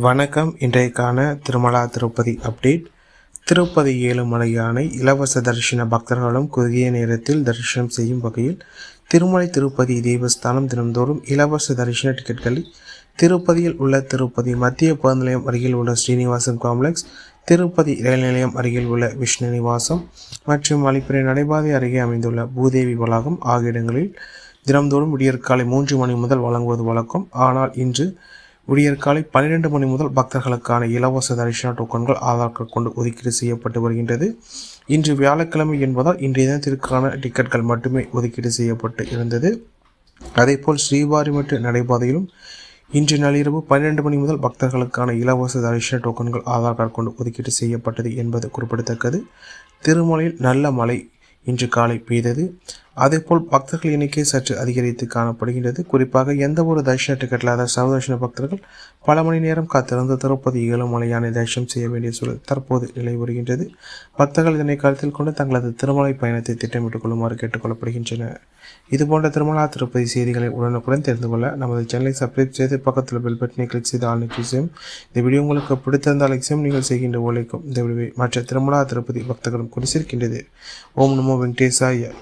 வணக்கம். இன்றைக்கான திருமலா திருப்பதி அப்டேட். திருப்பதி ஏழுமலை யானை இலவச தரிசன பக்தர்களும் குறுகிய நேரத்தில் தரிசனம் செய்யும் வகையில் திருமலை திருப்பதி தேவஸ்தானம் தினந்தோறும் இலவச தரிசன டிக்கெட்களை திருப்பதியில் உள்ள திருப்பதி மத்திய பேருந்து நிலையம் அருகில் உள்ள ஸ்ரீனிவாசன் காம்ப்ளெக்ஸ், திருப்பதி ரயில் நிலையம் அருகில் உள்ள விஷ்ணு நிவாசம் மற்றும் மலைப்புறை நடைபாதை அருகே அமைந்துள்ள பூதேவி வளாகம் ஆகிய இடங்களில் தினந்தோறும் விடியற்காலை 3 மணி முதல் வழங்குவது வழக்கம். ஆனால் இன்று விடியற்காலை 12 மணி முதல் பக்தர்களுக்கான இலவச தரிசன டோக்கன்கள் ஆதார் கார்டு கொண்டு ஒதுக்கீடு செய்யப்பட்டு வருகின்றது. இன்று வியாழக்கிழமை என்பதால் இன்றைய தினத்திற்கான டிக்கெட்கள் மட்டுமே ஒதுக்கீடு செய்யப்பட்டு இருந்தது. அதேபோல் ஸ்ரீவாரிமெட்டு நடைபாதையிலும் இன்று நள்ளிரவு 12 மணி முதல் பக்தர்களுக்கான இலவச தரிசன டோக்கன்கள் ஆதார் கார்டு கொண்டு ஒதுக்கீடு செய்யப்பட்டது என்பது குறிப்பிடத்தக்கது. திருமலையில் நல்ல மழை இன்று காலை பெய்தது. அதேபோல் பக்தர்கள் எண்ணிக்கை சற்று அதிகரித்து காணப்படுகின்றது. குறிப்பாக எந்த ஒரு தரிசன டிக்கெட் இல்லாத சர்வதர்ஷன பக்தர்கள் பல மணி நேரம் காத்திருந்து திருப்பதி ஏழுமலை யானை தரிசனம் செய்ய வேண்டிய சூழல் தற்போது நிலை வருகின்றது. பக்தர்கள் இதனை கருத்தில் கொண்டு தங்களது திருமலை பயணத்தை திட்டமிட்டுக் கொள்ளுமாறு கேட்டுக்கொள்ளப்படுகின்றனர். இதுபோன்ற திருமலா திருப்பதி செய்திகளை உடனுக்குடன் தெரிந்து கொள்ள நமது சேனலை சப்ஸ்கிரைப் செய்து பக்கத்தில் பெல் பட்டனை கிளிக் செய்து ஆல் செய்யும். இந்த வீடியோ உங்களுக்கு பிடித்திருந்தால் லைக் செய்யும். நீங்கள் செய்கின்ற உழைக்கும் இந்த வீடியோவை மற்ற திருமலா திருப்பதி பக்தர்களும் கொண்டு சேர்க்கின்றது. ஓம் நமோ வெங்கடேசாய.